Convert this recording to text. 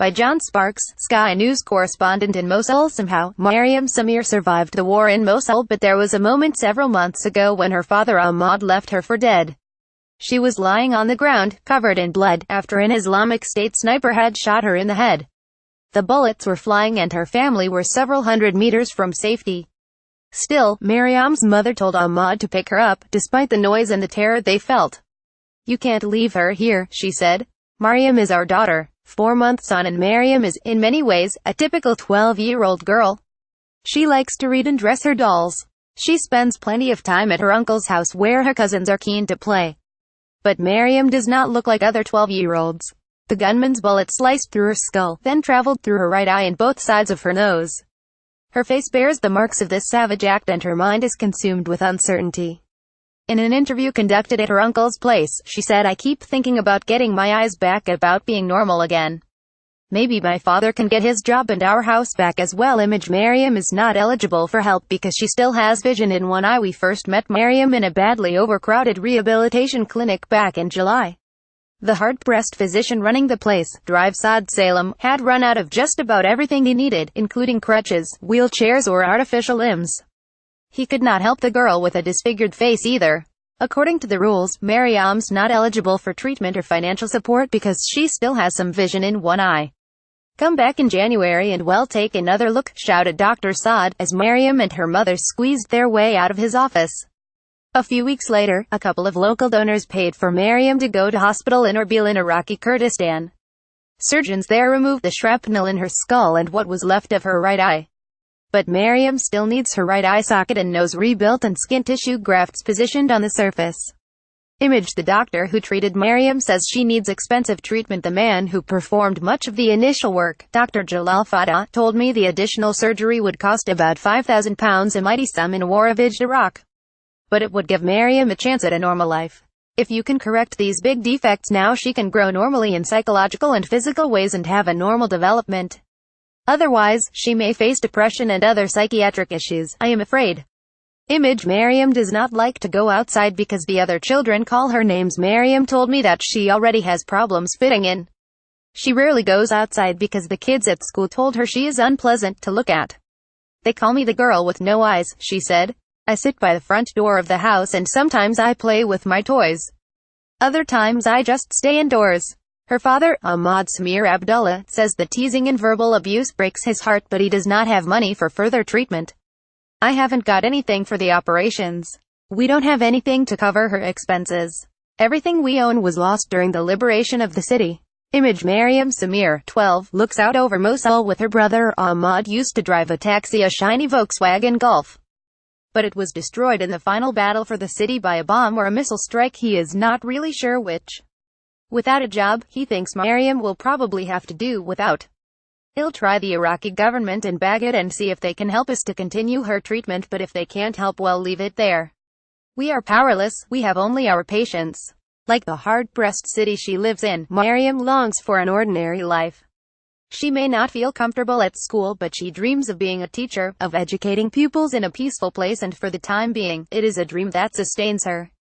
By John Sparks, Sky News correspondent in Mosul. Somehow, Maryam Samir survived the war in Mosul, but there was a moment several months ago when her father Ahmad left her for dead. She was lying on the ground, covered in blood, after an Islamic State sniper had shot her in the head. The bullets were flying and her family were several hundred meters from safety. Still, Maryam's mother told Ahmad to pick her up, despite the noise and the terror they felt. "You can't leave her here," she said. "Maryam is our daughter, 4 months on, and Maryam is, in many ways, a typical 12-year-old girl. She likes to read and dress her dolls. She spends plenty of time at her uncle's house where her cousins are keen to play. But Maryam does not look like other 12-year-olds. The gunman's bullet sliced through her skull, then traveled through her right eye and both sides of her nose. Her face bears the marks of this savage act and her mind is consumed with uncertainty." In an interview conducted at her uncle's place, she said, "I keep thinking about getting my eyes back, about being normal again. Maybe my father can get his job and our house back as well." Image Maryam is not eligible for help because she still has vision in one eye. We first met Maryam in a badly overcrowded rehabilitation clinic back in July. The hard-pressed physician running the place, Drive Saad Salem, had run out of just about everything he needed, including crutches, wheelchairs or artificial limbs. He could not help the girl with a disfigured face either. According to the rules, Maryam's not eligible for treatment or financial support because she still has some vision in one eye. "Come back in January and we'll take another look," shouted Dr. Saad, as Maryam and her mother squeezed their way out of his office. A few weeks later, a couple of local donors paid for Maryam to go to hospital in Erbil in Iraqi Kurdistan. Surgeons there removed the shrapnel in her skull and what was left of her right eye. But Maryam still needs her right eye socket and nose rebuilt and skin tissue grafts positioned on the surface. Image The doctor who treated Maryam says she needs expensive treatment. "The man who performed much of the initial work, Dr. Jalal Fatah, told me the additional surgery would cost about £5,000, a mighty sum in war-ravaged Iraq. But it would give Maryam a chance at a normal life. If you can correct these big defects now, she can grow normally in psychological and physical ways and have a normal development. Otherwise, she may face depression and other psychiatric issues, I am afraid." Image Maryam does not like to go outside because the other children call her names. "Maryam told me that she already has problems fitting in. She rarely goes outside because the kids at school told her she is unpleasant to look at. They call me the girl with no eyes," she said. "I sit by the front door of the house and sometimes I play with my toys. Other times I just stay indoors." Her father, Ahmad Samir Abdullah, says the teasing and verbal abuse breaks his heart, but he does not have money for further treatment. "I haven't got anything for the operations. We don't have anything to cover her expenses. Everything we own was lost during the liberation of the city." Image Maryam Samir, 12, looks out over Mosul with her brother. Ahmad used to drive a taxi, a shiny Volkswagen Golf. But it was destroyed in the final battle for the city by a bomb or a missile strike, he is not really sure which. Without a job, he thinks Maryam will probably have to do without. He'll try the Iraqi government and bag it and see if they can help us to continue her treatment, but if they can't help, well, leave it there. We are powerless, we have only our patience. Like the hard-pressed city she lives in, Maryam longs for an ordinary life. She may not feel comfortable at school, but she dreams of being a teacher, of educating pupils in a peaceful place, and for the time being, it is a dream that sustains her.